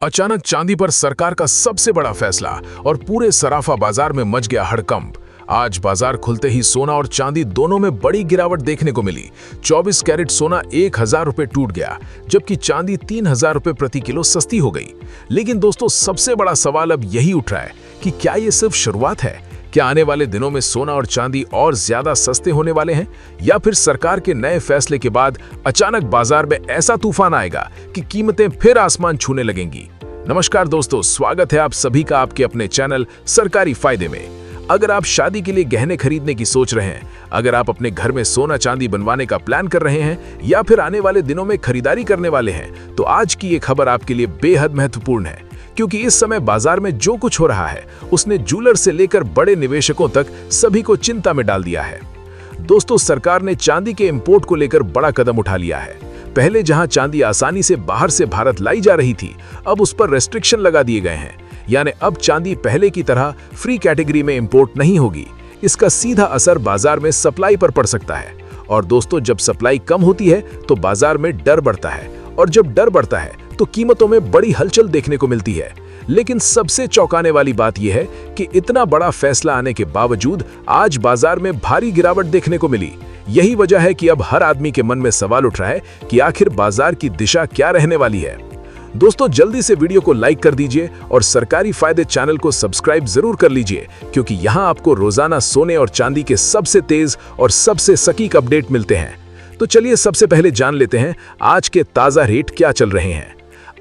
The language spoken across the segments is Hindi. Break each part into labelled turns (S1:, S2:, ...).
S1: अचानक चांदी पर सरकार का सबसे बड़ा फैसला और पूरे सराफा बाजार में मच गया हड़कंप। आज बाजार खुलते ही सोना और चांदी दोनों में बड़ी गिरावट देखने को मिली। 24 कैरेट सोना 1000 रुपए टूट गया, जबकि चांदी 3000 रुपए प्रति किलो सस्ती हो गई। लेकिन दोस्तों, सबसे बड़ा सवाल अब यही उठ रहा है कि क्या ये सिर्फ शुरुआत है? क्या आने वाले दिनों में सोना और चांदी और ज्यादा सस्ते होने वाले हैं, या फिर सरकार के नए फैसले के बाद अचानक बाजार में ऐसा तूफान आएगा कि कीमतें फिर आसमान छूने लगेंगी? नमस्कार दोस्तों, स्वागत है आप सभी का आपके अपने चैनल सरकारी फायदे में। अगर आप शादी के लिए गहने खरीदने की सोच रहे हैं, अगर आप अपने घर में सोना चांदी बनवाने का प्लान कर रहे हैं, या फिर आने वाले दिनों में खरीदारी करने वाले हैं, तो आज की ये खबर आपके लिए बेहद महत्वपूर्ण है, क्योंकि इस समय बाजार में जो कुछ हो रहा है उसने जूलर से लेकर बड़े निवेशकों तक सभी को चिंता में डाल दिया है। दोस्तों, सरकार ने चांदी के इंपोर्ट को लेकर बड़ा कदम उठा लिया है। पहले जहां चांदी आसानी से बाहर से भारत लाई जा रही थी, अब उस पर रेस्ट्रिक्शन लगा दिए गए हैं। यानी अब चांदी पहले की तरह फ्री कैटेगरी में इंपोर्ट नहीं होगी। इसका सीधा असर बाजार में सप्लाई पर पड़ सकता है। और दोस्तों, जब सप्लाई कम होती है तो बाजार में डर बढ़ता है, और जब डर बढ़ता है तो कीमतों में बड़ी हलचल देखने को मिलती है। लेकिन सबसे चौंकाने वाली बात यह है कि इतना बड़ा फैसला आने के बावजूद आज बाजार में भारी गिरावट देखने को मिली। यही वजह है कि अब हर आदमी के मन में सवाल उठ रहा है कि आखिर बाजार की दिशा क्या रहने वाली है। दोस्तों, जल्दी से वीडियो को लाइक कर दीजिए और सरकारी फायदे चैनल को सब्सक्राइब जरूर कर लीजिए, क्योंकि यहां आपको रोजाना सोने और चांदी के सबसे तेज और सबसे सटीक अपडेट मिलते हैं। तो चलिए सबसे पहले जान लेते हैं आज के ताजा रेट क्या चल रहे हैं।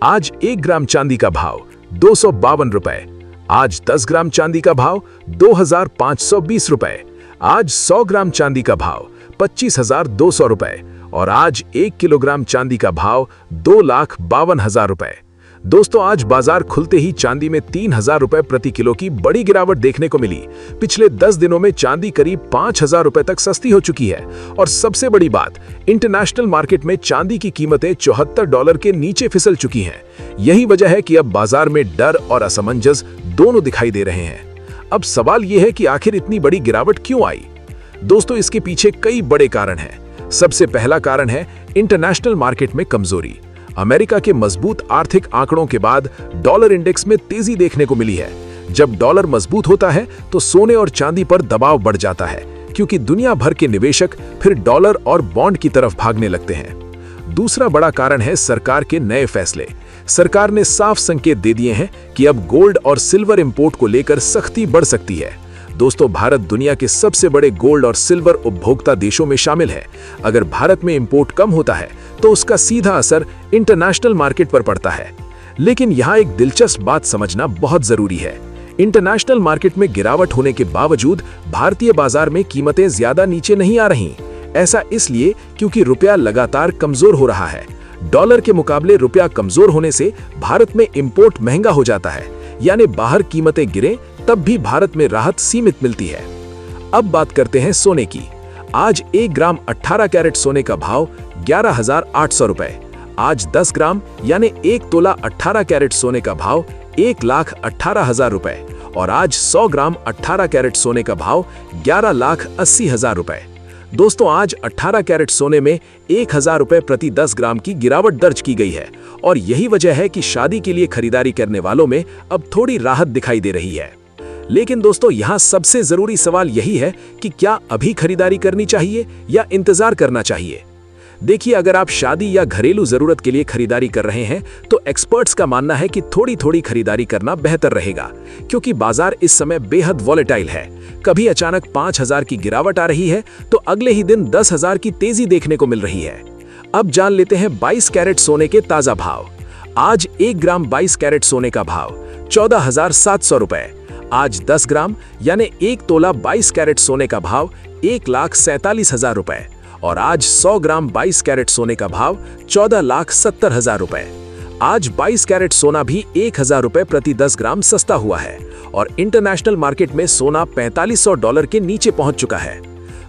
S1: आज 1 ग्राम चांदी का भाव 252 रुपए। आज 10 ग्राम चांदी का भाव 2520 रुपए। आज 100 ग्राम चांदी का भाव 25,200 रुपए। और आज 1 किलोग्राम चांदी का भाव 2,52,000 रुपए। दोस्तों, आज बाजार खुलते ही चांदी में 3000 रुपए प्रति किलो की बड़ी गिरावट देखने को मिली। पिछले 10 दिनों में चांदी करीब 5000 रुपए तक सस्ती हो चुकी है। और सबसे बड़ी बात, इंटरनेशनल मार्केट में चांदी की कीमतें $74 के नीचे फिसल चुकी हैं। यही वजह है कि अब बाजार में डर और असमंजस दोनों दिखाई दे रहे हैं। अब सवाल यह है कि आखिर इतनी बड़ी गिरावट क्यों आई? दोस्तों, इसके पीछे कई बड़े कारण हैं। सबसे पहला कारण है इंटरनेशनल मार्केट में कमजोरी। अमेरिका के मजबूत आर्थिक आंकड़ों के बाद डॉलर इंडेक्स में तेजी देखने को मिली है। जब डॉलर मजबूत होता है तो सोने और चांदी पर दबाव बढ़ जाता है, क्योंकि दुनिया भर के निवेशक फिर डॉलर और बॉन्ड की तरफ भागने लगते हैं। दूसरा बड़ा कारण है सरकार के नए फैसले। सरकार ने साफ संकेत दे दिए हैं कि अब गोल्ड और सिल्वर इंपोर्ट को लेकर सख्ती बढ़ सकती है। दोस्तों, भारत दुनिया के सबसे बड़े गोल्ड और सिल्वर उपभोक्ता देशों में शामिल है। अगर भारत में इंपोर्ट कम होता है तो उसका सीधा असर इंटरनेशनल मार्केट पर पड़ता है। लेकिन यहाँ एक दिलचस्प बात समझना बहुत जरूरी है। इंटरनेशनल मार्केट में गिरावट होने के बावजूद भारतीय बाजार में कीमतें ज्यादा नीचे नहीं आ रही। ऐसा इसलिए क्योंकि रुपया लगातार कमजोर हो रहा है। डॉलर के मुकाबले रुपया कमजोर होने से भारत में इंपोर्ट महंगा हो जाता है। यानी बाहर कीमतें गिरे तब भी भारत में राहत सीमित मिलती है। अब बात करते हैं सोने की। आज 1 ग्राम 18 कैरेट सोने का भाव 11,800 रुपए। आज 10 ग्राम यानी 1 तोला 18 कैरेट सोने का भाव 1,18,000 रुपए। और आज 100 ग्राम 18 कैरेट सोने का भाव 11,80,000 रुपए। दोस्तों, आज 18 कैरेट सोने में 1000 रुपए प्रति 10 ग्राम की गिरावट दर्ज की गई है। और यही वजह है कि शादी के लिए खरीदारी करने वालों में अब थोड़ी राहत दिखाई दे रही है। लेकिन दोस्तों, यहाँ सबसे जरूरी सवाल यही है कि क्या अभी खरीदारी करनी चाहिए या इंतजार करना चाहिए? देखिए, अगर आप शादी या घरेलू जरूरत के लिए खरीदारी कर रहे हैं तो एक्सपर्ट्स का मानना है कि थोड़ी थोड़ी खरीदारी करना बेहतर रहेगा, क्योंकि बाजार इस समय बेहद वॉलेटाइल है। कभी अचानक 5000 की गिरावट आ रही है तो अगले ही दिन 10,000 की तेजी देखने को मिल रही है। अब जान लेते हैं 22 कैरेट सोने के ताजा भाव। आज 1 ग्राम 22 कैरेट सोने का भाव 14,700 रुपए। आज 10 ग्राम यानी 1 तोला 22 कैरेट सोने का भाव 1,47,000 रुपए। और आज 100 ग्राम 22 कैरेट सोने का भाव 14,70,000 रुपए। आज 22 कैरेट सोना भी 1000 रुपए प्रति 10 ग्राम सस्ता हुआ है। और इंटरनेशनल मार्केट में सोना $4500 के नीचे पहुंच चुका है।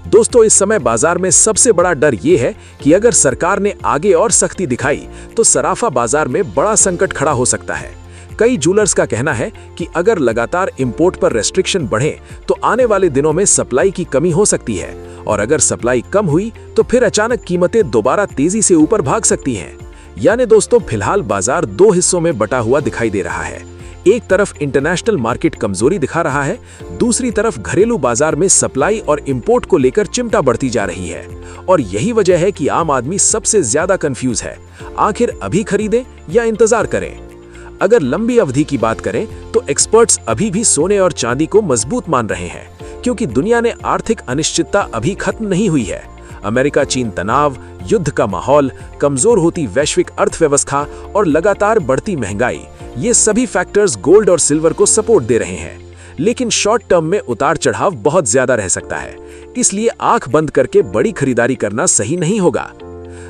S1: दोस्तों, इस समय बाजार में सबसे बड़ा डर यह है कि अगर सरकार ने आगे और सख्ती दिखाई तो सराफा बाजार में बड़ा संकट खड़ा हो सकता है। कई जूलर्स का कहना है कि अगर लगातार इंपोर्ट पर रेस्ट्रिक्शन बढ़े तो आने वाले दिनों में सप्लाई की कमी हो सकती है। और अगर सप्लाई कम हुई तो फिर अचानक कीमतें दोबारा तेजी से ऊपर भाग सकती हैं।
S2: यानी दोस्तों फिलहाल बाजार दो हिस्सों में बटा हुआ दिखाई दे रहा है। एक तरफ इंटरनेशनल मार्केट कमजोरी दिखा रहा है, दूसरी तरफ घरेलू बाजार में सप्लाई और इंपोर्ट को लेकर चिंता बढ़ती जा रही है। और यही वजह है कि आम आदमी सबसे ज्यादा कंफ्यूज है, आखिर अभी खरीदें या इंतजार करें। अगर लंबी अवधि की बात करें तो एक्सपर्ट्स अभी भी सोने और चांदी को मजबूत मान रहे हैं, क्योंकि दुनिया ने आर्थिक अनिश्चितता अभी खत्म नहीं हुई है। अमेरिका चीन तनाव, युद्ध का माहौल, कमजोर होती वैश्विक अर्थव्यवस्था और लगातार बढ़ती महंगाई, ये सभी फैक्टर्स गोल्ड और सिल्वर को सपोर्ट दे रहे हैं। लेकिन शॉर्ट टर्म में उतार चढ़ाव बहुत ज्यादा रह सकता है, इसलिए आंख बंद करके बड़ी खरीदारी करना सही नहीं होगा।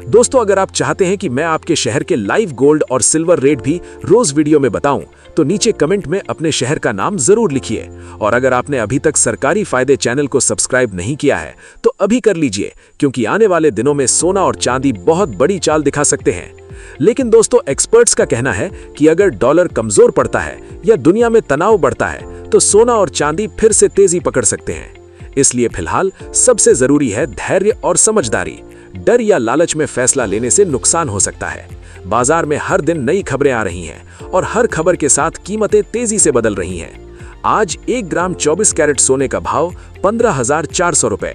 S2: दोस्तों, अगर आप चाहते हैं कि मैं आपके शहर के लाइव गोल्ड और सिल्वर रेट भी रोज वीडियो में बताऊं, तो नीचे कमेंट में अपने शहर का नाम जरूर लिखिए। और अगर आपने अभी तक सरकारी फायदे चैनल को सब्सक्राइब नहीं किया है तो अभी कर लीजिए, क्योंकि आने वाले दिनों में सोना और चांदी बहुत बड़ी चाल दिखा सकते हैं। लेकिन दोस्तों, एक्सपर्ट्स का कहना है कि अगर डॉलर कमजोर पड़ता है या दुनिया में तनाव बढ़ता है तो सोना और चांदी फिर से तेजी पकड़ सकते हैं। इसलिए फिलहाल सबसे जरूरी है धैर्य और समझदारी। डर या लालच में फैसला लेने से नुकसान हो सकता है। बाजार में हर दिन नई खबरें आ रही हैं और हर खबर के साथ कीमतें तेजी से बदल रही हैं। आज 1 ग्राम 24 कैरेट सोने का भाव 15,400 रुपए,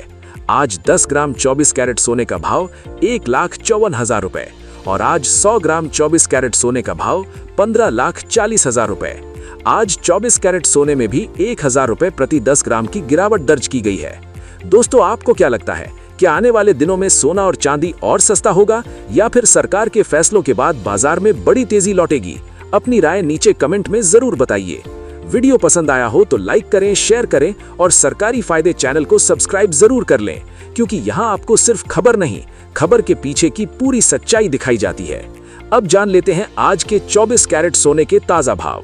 S2: आज 10 ग्राम 24 कैरेट सोने का भाव 1,54,000 रुपए और आज 100 ग्राम 24 कैरेट सोने का भाव 15,40,000 रुपए। आज 24 कैरेट सोने में भी 1,000 रुपए प्रति 10 ग्राम की गिरावट दर्ज की गई है। दोस्तों, आपको क्या लगता है, क्या आने वाले दिनों में सोना और चांदी और सस्ता होगा या फिर सरकार के फैसलों के बाद बाजार में बड़ी तेजी लौटेगी? अपनी राय नीचे कमेंट में जरूर बताइए। वीडियो पसंद आया हो तो लाइक करें, शेयर करें और सरकारी फायदे चैनल को सब्सक्राइब जरूर कर लें, क्योंकि यहाँ आपको सिर्फ खबर नहीं, खबर के पीछे की पूरी सच्चाई दिखाई जाती है। अब जान लेते हैं आज के 24 कैरेट सोने के ताजा भाव।